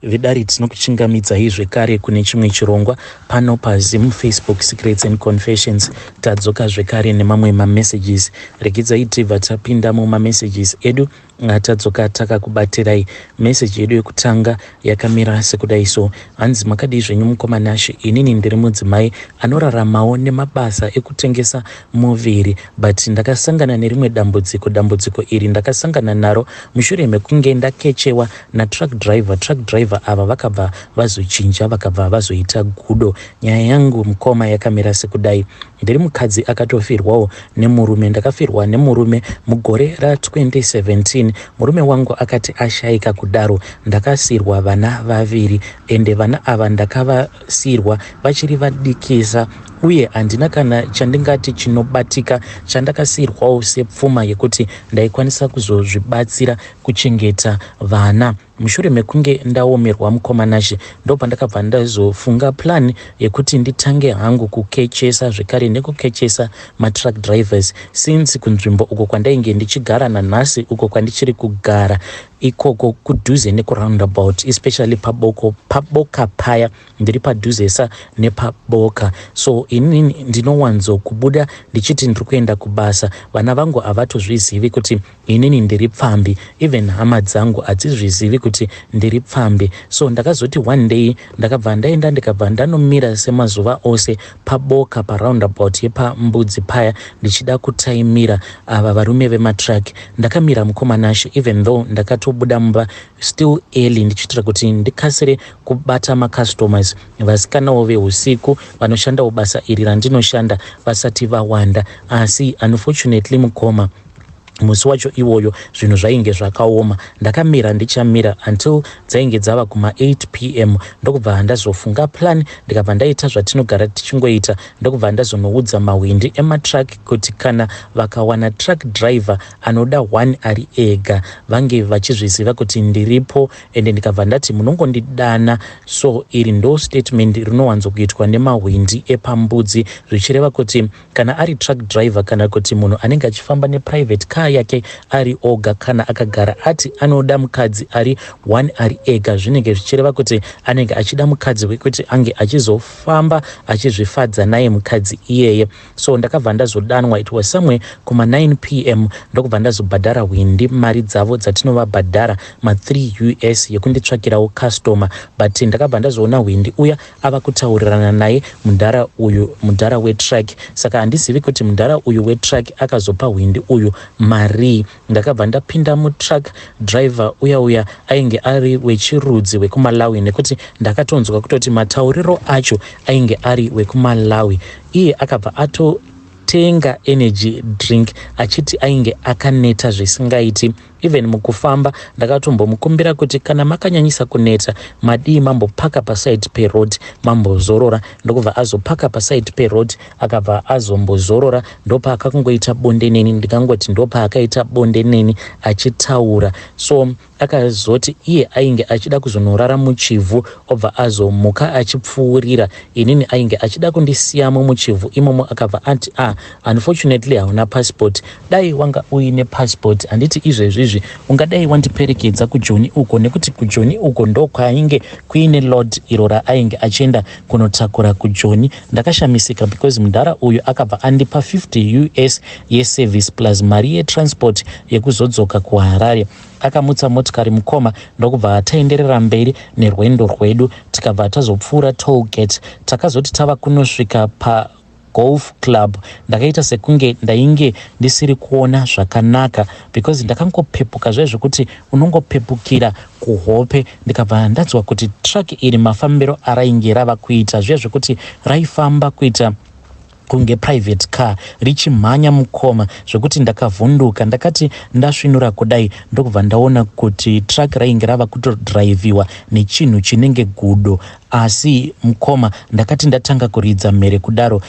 Vidari tinokuchingamidzai zvekare kune chimwe chirongwa pano paZim Facebook Secrets and Confessions. Tadzoka zvekare nemamwe mamessages. Regidzai tibva tapinda mumamessages edu tadzoka takakubatirai. Message yedu yekutanga yakamira sekudai so: hanzi makadii zvenyu mukomanashi, inini ndiri mudzimai anoraramawo nemabasa ekutengesa muviri, but ndakasangana nerimwe dambudziko iri ndakasangana naro mushure mekunge ndakechewa natruck driver ava vakabva vazochinja vakabva vazoita gudo. Nyaya yangu mukoma yakamira sekudai: ndiri mukadzi akatofirwawo nemurume. Ndakafirwa nemurume mugore ra2017. Murume wangu akati ashayika kudaro ndakasirwa vana vaviri, ende vana ava ndakavasirwa vachiri vadikisa, uye handina kana chandingati chinobatika chandakasirwawo sepfuma yekuti ndaikwanisa kuzozvibatsira kuchengeta vana. Mushure mekunge ndaomerwa mukomanashi ndopandakabva ndazofunga plan yekuti nditange hangu kukechesa zvekare nekukechesa matruck drivers, since kunzvimbo uko kwandainge ndichigara nanhasi, uko kwandichiri kugara ikoko kudhuze nekuroundabout, especially paboka paya ndiri padhuzesa nepaboka. So inini ndinowanzo kubuda ndichiti ndiri kuenda kubasa. Vana vangu havatozvizivi kuti inini ndiri pfambi, even hama dzangu hadzizvizivi kuti ndiri pfambi. So ndakazoti one day ndakabva ndaenda ndikabva ndanomira semazuva ose paboka paroundabout yepambudzi paya ndichida kutaimira ava varume vematrack. Ndakamira mukomanashi even though ndakatobuda mumba still early ndichitira kuti ndikasire kubata macustomers, vasikanawo veusiku vanoshandawo basa iri randinoshanda vasati vawanda. Asi unfortunately mukoma musi wacho iwoyo zvinhu zvainge zvakaoma. Ndakamira ndichamira until dzainge dzava kuma8 PM ndokubva ndazofunga plan, ndikabva ndaita zvatinogara tichingoita, ndokubva ndazonoudza mawindi ematrack kuti kana vakawana truck driver anoda 1 ari ega vange vachizviziva kuti ndiripo, ende ndikabva ndati munongondidana. So iri ndo statement rinowanzo kuitwa nemawindi epambudzi, zvichireva kuti kana ari truck driver kana kuti munhu anenge achifamba neprivate car yake ari oga, kana akagara ati anoda mukadzi ari 1 ari ega, zvinenge zvichireva kuti anenge achida mukadzi wekuti ange achizofamba achizvifadza naye mukadzi iyeye. So ndakabva ndazodanwa, it was somewhere kuma9 PM ndokubva ndazobhadhara windi mari dzavo dzatinovabhadhara ma3 US yekunditsvakirawo customer, but ndakabva ndazoona windi uya ava kutaurirana naye mudhara wetrack. Saka handizivi kuti mudhara uyu wetrack akazopa windi uyu mari. Ndakabva ndapinda mutrack driver uya ainge ari wechirudzi wekumalawi, nekuti ndakatonzwa kutoti matauriro acho ainge ari wekumalawi. Iye akabva atotenga energy drink achiti ainge akaneta zvisingaiti. Even mukufamba ndakatombomukumbira kuti kana makanyanyisa kuneta madii mambopaka paside peroad mambozorora, ndokubva azopaka paside peroad akabva azombozorora. Ndopa akakungoita bonde neni, ndikangoti ndopa akaita bonde neni achitaura. So akazoti iye ainge achida kuzonorara muchivhu obva azomuka achipfuurira, inini ainge achida kundisiyamo muchivhu imomo. Akabva ati unfortunately hauna passport. Dai wanga uine passport handiti izvezvi ungadai wandiperekedza kujoni uko, nekuti kujoni uko ndo kwainge kuine load iro raainge achienda kunotakura kujoni. Ndakashamisika because mudhara uyu akabva andipa 50 US yeservice plus mari yetransport yekuzodzoka kuHarare. Akamutsa motikari mukoma ndokubva ataenderera mberi nerwendo rwedu, tikabva tazopfuura toll gate. Takazoti tava kunosvika pa golf club ndakaita sekunge ndainge ndisiri kuona zvakanaka because ndakangopepuka zvezvekuti unongopepukira kuhope. Ndikabva ndanzwa kuti truck iri mafambiro arainge rava kuita zvezvekuti raifamba kuita kunge private car richimhanya mukoma zvekuti ndakavhunduka. Ndakati ndasvinura kudai ndokubva ndaona kuti truck rainge rava kutodhiraivhiwa nechinhu chinenge gudo. Asi mukoma ndakati ndatanga kuridza mhere kudaro,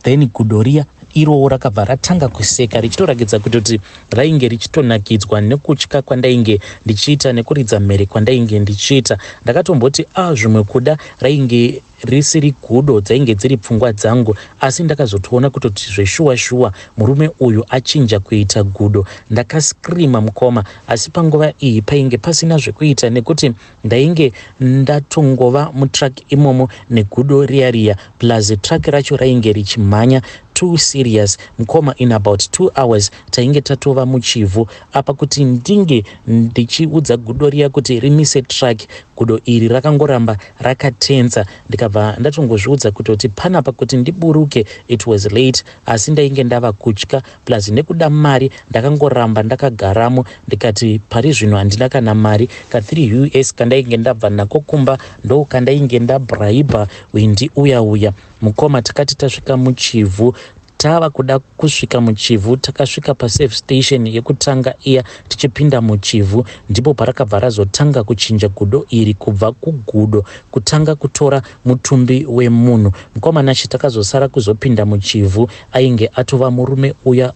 then gudo riya iro rakabva ratanga kuseka richitoratidza kuti rainge richitonakidzwa nekutya kwandainge ndichiita nekuridza mhere kwandainge ndichiita. Ndakatomboti zvimwe kuda rainge risiri gudo dzainge dziri pfungwa dzangu, asi ndakazotoona kutoti zveshuwa murume uyu achinja kuita gudo. Ndakaskrima mukoma, asi panguva iyi painge pasina zvekuita nekuti ndainge ndatongova mutrack imomo negudo riya plus track racho rainge richimhanya too serious mukoma. In about 2 hours tainge tatova muchivhu apa kuti ndinge ndichiudza gudo riya kuti rimise track. Gudo iri rakangoramba rakatenza, ndikabva ndatongozviudza kutoti panapa kuti ndiburuke it was late, asi ndainge ndava kutya plus nekuda mari ndakangoramba ndakagaramo. Ndikati pari zvino handina kana mari, ka3 US kandainge ndabva nako kumba ndo kandainge ndabraiba windi uya mukoma. Takati tasvika muchivhu, tava kuda kusvika muchivhu takasvika pasafe station yekutanga iya tichipinda muchivhu, ndipo parakabva razotanga kuchinja gudo iri kubva kugudo kutanga kutora mutumbi wemunhu. Mukoma nashi takazosara kuzopinda muchivhu ainge atova murume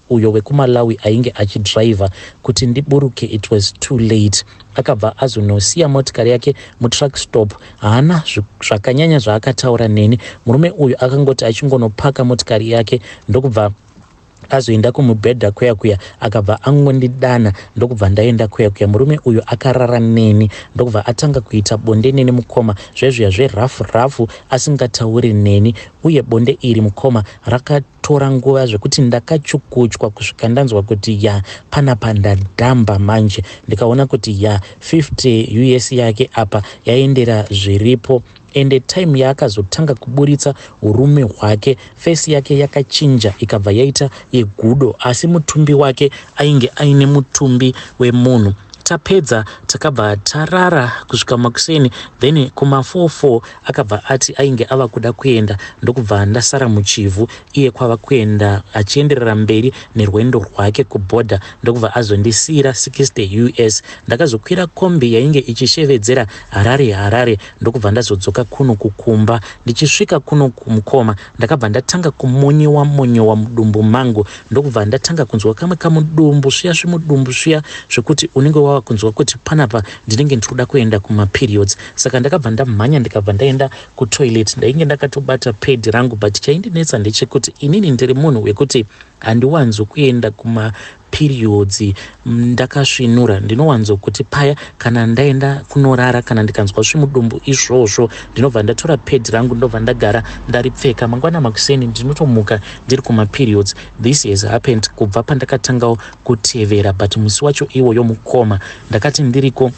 uyo wekuMalawi ainge achidriva kuti ndiburuke it was too late. Akabva azonosiya motikari yake mutrack stop, haana zvakanyanya zvaakataura neni. Murume uyu akangoti achingonopaka motikari yake ndokubva azoenda kumubhedha kuya akabva angondidana ndokubva ndaenda kuya. Murume uyu akarara neni ndokubva atanga kuita bonde neni mukoma, zvezviya zverafu asingatauri neni. Uye bonde iri mukoma rakatora nguva zvekuti ndakachukuchwa kusvika ndanzwa kuti panapa ndadhamba manje. Ndikaona kuti 50 US yake apa yaendera zviripo, ende time yaakazotanga kuburitsa urume hwake face yake yakachinja ikabva yaita yegudo, asi mutumbi wake ainge aine mutumbi wemunhu. Tapedza takabva tarara kusvika makuseni, then kuma4 akabva ati ainge ava kuda kuenda, ndokubva ndasara muchivhu iye kwava kuenda achienderera mberi nerwendo rwake kubhodha, ndokubva azondisiyira 60 US. Ndakazokwira kombi yainge ichishevedzera Harare, ndokubva ndazodzoka kuno kukumba. Ndichisvika kuno kumukoma ndakabva ndatanga kumonyewa mudumbu mangu, ndokubva ndatanga kunzwa kamwe kamudumbu sviya zvekuti unenge wava kunzwa kuti panapa ndinenge ndikuda kuenda kumaperiods. Saka ndakabva ndamhanya ndikabva ndaenda kutoilet. Ndainge ndakatobata pedi rangu, but chaindinetsa ndechekuti inini ndiri munhu wekuti handiwanzo kuenda kumaperiods ndakasvinura. Ndinowanzo kuti paya kana ndaenda kunorara kana ndikanzwa zvimudumbu izvozvo ndinobva ndatora pedi rangu ndobva ndagara ndaripfeka. Mangwana makuseni ndinotomuka ndiri kumaperiods. This has happened kubva pandakatangawo kutevera, but musi wacho iwoyo mukoma ndakati ndiriko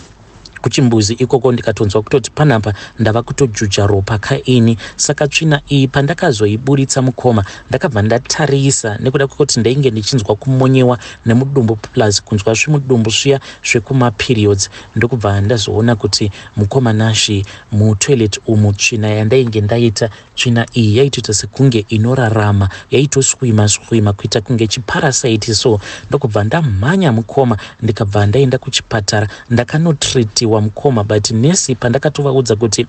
kuchimbuzi ikoko ndikatonzwa kutoti panapa ndava kutojuja ropa kaini. Saka tsvina iyi pandakazoiburitsa mukoma ndakabva ndatarisa nekuda kwekuti ndainge ndichinzwa kumonyewa nemudumbu plus kunzwa zvimudumbu zviya zvekumaperiods, ndokubva ndazoona kuti mukoma nashi mutoilet umu tsvina yandainge ndaita, tsvina iyi yaitoita sekunge inorarama, yaitoswima kuita kunge chiparasite. So ndokubva ndamhanya mukoma ndikabva ndaenda kuchipatara ndakanotritiwa mukoma, but nesi pandakatovaudza kuti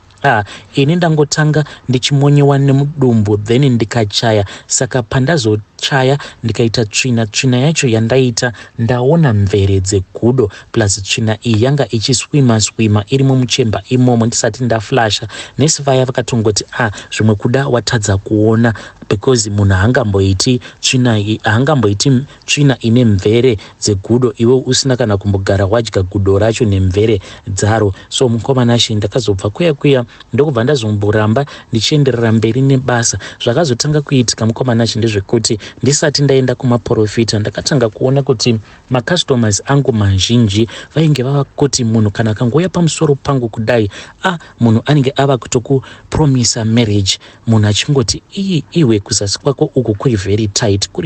ini ndangotanga ndichimonyewa nemudumbu then ndikachaya. Saka pandazochaya ndikaita tsvina yacho yandaita ndaona mvere dzegudo plus tsvina iyi yanga ichiswima irimo muchemba imomo ndisati ndaflasha. Nesi vaya vakatongoti zvimwe kuda watadza kuona, because munhu haangamboiti tsvina ine mvere dzegudo iwe usina kana kumbogara wadya gudo racho nemvere dzaro. So mukoma nashi ndakazobva kuya ndokubva ndazomboramba ndichienderera mberi nebasa. Zvakazotanga kuitika mukoma nashi ndezvekuti ndisati ndaenda kumaprofita ndakatanga kuona kuti macustomers angu mazhinji vainge vava kuti munhu kana akangouya pamusoro pangu kudai munhu anenge ava kutokupromisa marriage, munhu achingoti iwe kuzasi kwako uku kuri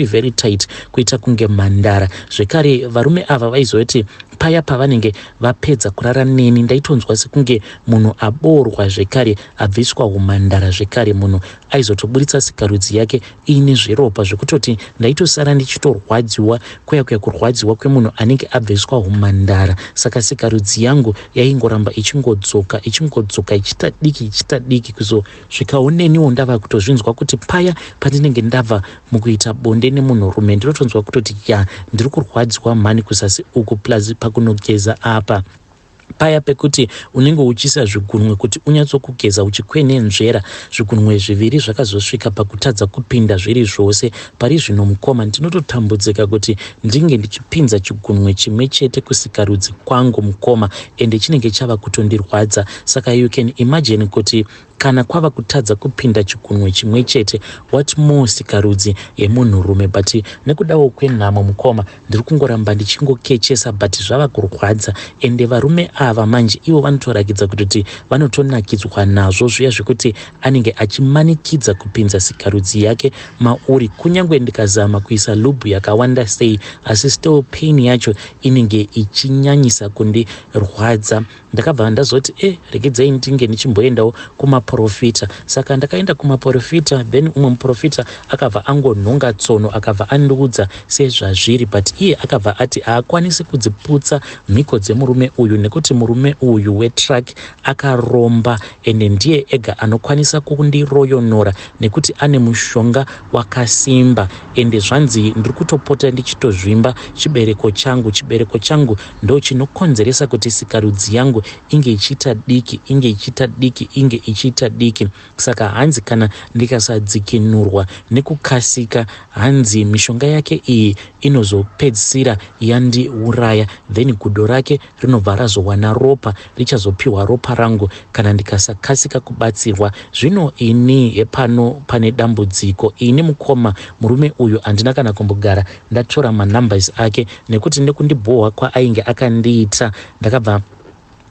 very tight kuita kunge mhandara. Zvekare varume ava vaizoti paya pavanenge vapedza kurara neni ndaitonzwa sekunge munhu aborwa zvekare abviswa umhandara zvekare munhu aizotoburitsa sikarudzi yake ine zveropa zvekutoti ndaitosara ndichitorwadziwa kuya kurwadziwa kwemunhu anenge abviswa umhandara. Saka sikarudzi yangu yaingoramba ichingodzoka ichita diki kuzosvikawo neniwo ndava kutozvinzwa kuti paya pandinenge ndabva mukuita bonde nemunhurume ndinotonzwa kutoti ndiri kurwadziwa mhani kusasi uku plus pakunogeza apa. Paya pekuti unenge uchisa zvigunwe kuti unyatsokugeza uchikwenenzvera zvigunwe zviviri zvakazosvika pakutadza kupinda zviri zvose. Pari zvino mukoma ndinototambudzika kuti ndinge ndichipinza chigunwe chimwe chete kusikarudzi kwangu mukoma ende chinenge chava kutondirwadza. Saka you can imagine kuti kana kwava kutadza kupinda chigunwe chimwe chete what more sikarudzi yemunhurume. But nekudawo kwenhamo mukoma ndiri kungoramba ndichingokechesa but zvava kurwadza ende varume ava manje ivo vanotorakidza kuti vanotonakidzwa nazvo zviya zvekuti anenge achimanikidza kupinza sikarudzi yake mauri. Kunyange ndikazama kuisa lubhu yakawanda sei asi still pain yacho inenge ichinyanyisa kundirwadza. Ndakabva ndazoti regedzai ndinge ndichimboendawo kumaprofita. Saka ndakaenda kumaprofita then umwe muprofita akabva angonhonga tsono akabva andiudza sezvazviri but iye akabva ati haakwanisi kudziputsa mhiko dzemurume uyu nekuti murume uyu wetrack akaromba ende ndiye ega anokwanisa kundiroyonora nekuti ane mushonga wakasimba ende zvanzi ndiri kutopota ndichitozvimba chibereko changu ndo chinokonzeresa kuti sikarudzi yangu inge ichiita diki. Saka hanzi kana ndikasadzikinurwa nekukasika hanzi mishonga yake iyi inozopedzisira yandiuraya then gudo rake rinobva razowana ropa richazopiwa ropa rangu kana ndikasakasika kubatsirwa. Zvino ini hepano pane dambudziko ini mukoma murume uyu handina kana kumbogara ndatora manumbers ake nekuti nekundibhohwa kwaainge akandiita ndakabva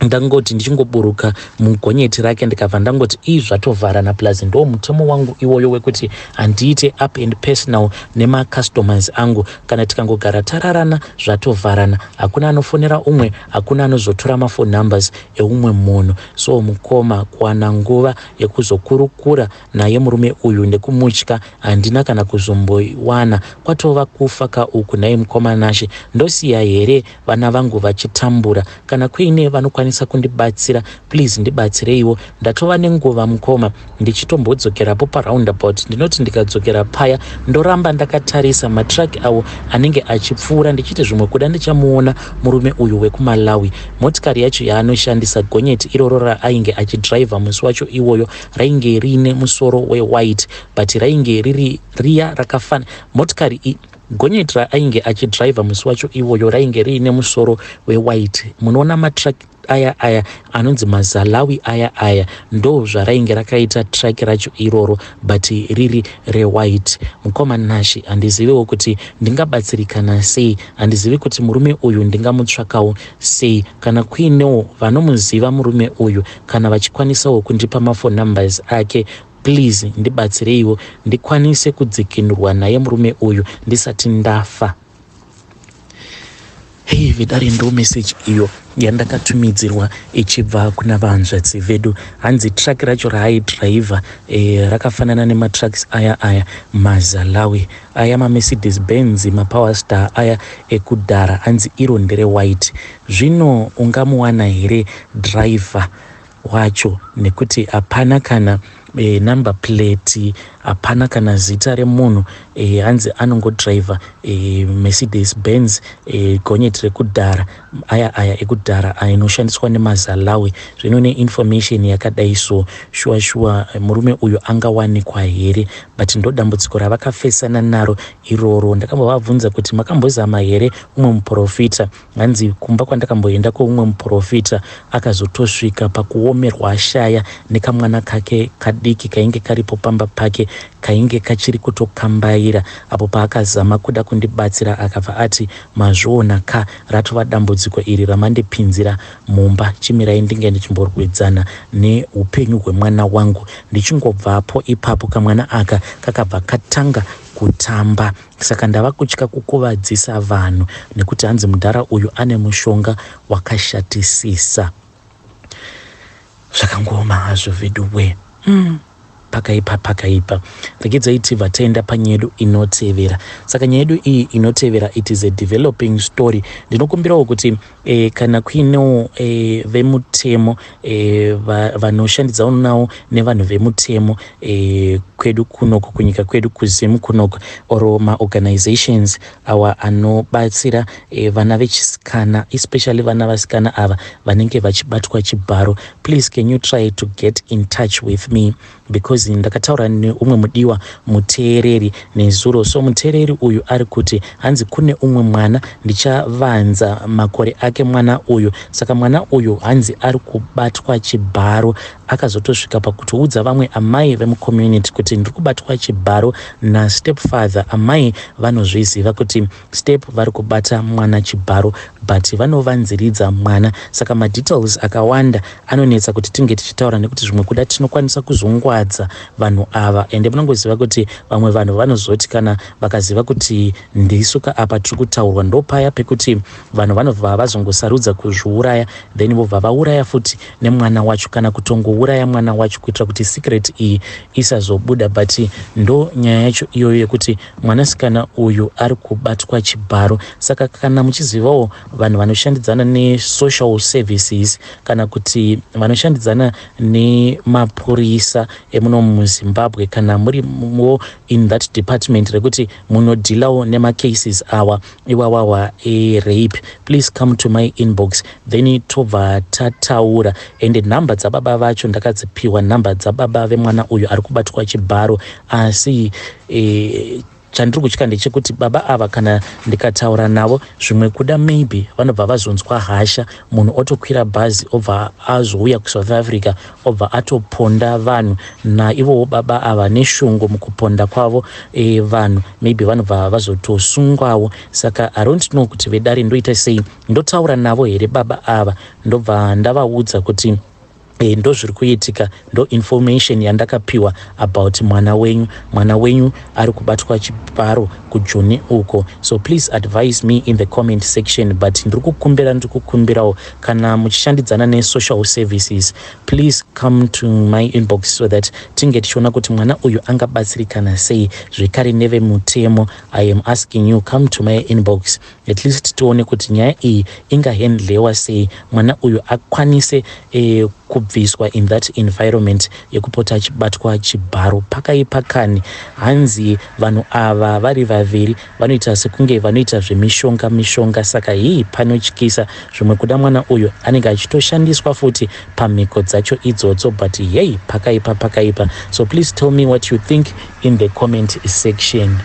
ndangoti ndichingoburuka mugonyeti rake ndikabva ndangoti zvatovharana plus ndo mutemo wangu iwoyo wekuti handiite up and personal nemacustomers angu. Kana tikangogara tararana zvatovharana, hakuna anofonera umwe, hakuna anozotora mafone numbers eumwe munhu. So mukoma kuwana nguva yekuzokurukura naye murume uyu nekumutya handina kana kuzomboiwana. Kwatova kufa kauku naye mukoma Nashe. Ndosiya here vana vangu vachitambura. Kana kuine vanokwanisa kundibatsira please ndibatsireiwo. Ndatova nenguva mukoma ndichitombodzokerapo paroundabout. Ndinoti ndikadzokera paya ndoramba ndakatarisa matrack awo anenge achipfuura ndichiti zvimwe kuda ndichamuona murume uyu wekuMalawi. Motikari yacho yaanoshandisa gonyeti iroro raainge achidriver musi wacho iwoyo rainge riine musoro wewhite but rainge riri riya rakafana motikari gonyeti raainge achidriver musi wacho iwoyo rainge riine musoro wewhite. Munoona matrack aya anonzi mazalawi aya ndo zvarainge rakaita track racho iroro but riri rewhite. Mukoma Nashe handiziviwo kuti ndingabatsirikana sei, handizivi kuti murume uyu ndingamutsvakawo sei. Kana kuinewo vanomuziva murume uyu kana vachikwanisawo kundipa mafone numbers ake please ndibatsireiwo ndikwanise kudzikinurwa naye murume uyu ndisati ndafa. Hey, vidare ndo message iyo yandakatumidzirwa ichibva kuna vanzvadzi vedu. Hanzi track racho raaidriver rakafanana nematracks aya mazalawi aya maMercedes Benz maPower Star aya ekudhara hanzi iro ndere white. Zvino ungamuwana here driver wacho nekuti hapana kana number plate, hapana kana zita remunhu. Hanzi anongodriver Mercedes Benz gonyeti rekudhara aya ekudhara inoshandiswa nemazalawi. Zvino neinformation yakadai so shuwa murume uyu angawanikwa here but ndo dambudziko ravakafesana naro iroro. Ndakambovabvunza kuti makambozama here umwe muprofita. Hanzi kumba kwandakamboenda koumwe muprofita akazotosvika pakuomerwa ashaya nekamwana kake kadiki kainge karipo pamba pake kainge kachiri kutokambaira. Apo paakazama kuda kundibatsira akabva ati mazviona ka ratova dambudziko iri ramandipinzira mumba. Chimirai ndinge ndichimborwedzana neupenyu hwemwana wangu. Ndichingobvapo ipapo kamwana aka kakabva katanga kutamba. Saka ndava kutya kukuvadzisa vanhu nekuti hanzi mudhara uyu ane mushonga wakashatisisa. Zvakangoma hazvo veduwe. Pakaipa. Regedzai tibva taenda panyaya yedu inotevera. Saka nyaya yedu iyi inotevera, it is a developing story. Ndinokumbirawo kuti kana kuinewo vemutemo vanoshandidzana nawo nevanhu vemutemo kwedu kunoko, kunyika kwedu, kuzimu kunoko, oro maorganizations awa anobatsira vana vechisikana, especially vana vasikana ava vanenge vachibatwa chibharo. Please, can you try to get in touch with me, because ndakataura neumwe mudiwa muteereri nezuro. So muteereri uyu ari kuti hanzi kune umwe mwana ndichavanza makore ake mwana uyu, saka mwana uyu hanzi ari kubatwa chibharo. Akazotosvika pakutoudza vamwe amai vemucommunity kuti ndiri kubatwa chibharo nastepfather. Amai vanozviziva kuti step vari kubata mwana chibharo, but vanovanziridza mwana. Saka madetails akawanda anonetsa kuti tinge tichitaura, nekuti zvimwe kuda tinokwanisa kuzongwadza vanhu ava. Ende munongoziva kuti vamwe vanhu vanozoti kana vakaziva kuti ndisuka apa tiri kutaurwa, ndopaya pekuti vanhu vanobva vazongosarudza kuzviuraya, then vobva vauraya futi nemwana wacho, kana kutongouraya mwana wacho kuitira kuti secret iyi isazobuda. But ndo nyaya yacho iyoyo yekuti mwanasikana uyu ari kubatwa chibharo. Saka kana muchizivawo vanhu vanoshandidzana ne-social services kana kuti vanoshandidzana nemapurisa emuno muZimbabwe, kana muri in that department rekuti munodhilawo nemacases awa iwawawa rape, please come to my inbox, then tobva tataura. Ende nhamba dzababa vacho ndakadzipiwa, nhamba dzababa vemwana uyu ari kubatwa chibharo. Asi chandiri kutya ndechekuti baba ava kana ndikataura navo zvimwe kuda maybe vanobva vazonzwa hasha, munhu otokwira bhazi obva azouya kuSouth Africa obva atoponda vanhu, naivowo baba ava neshungu mukuponda kwavo vanhu, maybe vanobva vazotosungwawo. Saka I don't know kuti vedare ndoita sei, ndotaura navo here baba ava, ndobva ndavaudza kuti ndo zviri kuitika, ndo information yandakapiwa about mwana wenyu ari kubatwa chibharo kuJoni uko. So please advise me in the comment section. But ndiri kukumbirawo kana muchishandidzana ne-social services, please come to my inbox so that tinge tichiona kuti mwana uyu angabatsirikana sei. Zvekare nevemutemo, I am asking you, come to my inbox, at least tione kuti nyaya iyi ingahandlewa sei, mwana uyu akwanise kubviswa in that environment yekupota achibatwa chibharo. Pakaipa hanzi vanhu ava vari vaviri vanoita sekunge vanoita zvemishonga. Saka hii panotyisa, zvimwe kuda mwana uyu anenge achitoshandiswa futi pamhiko dzacho idzodzo. But hey, pakaipa. So please tell me what you think in the comment section.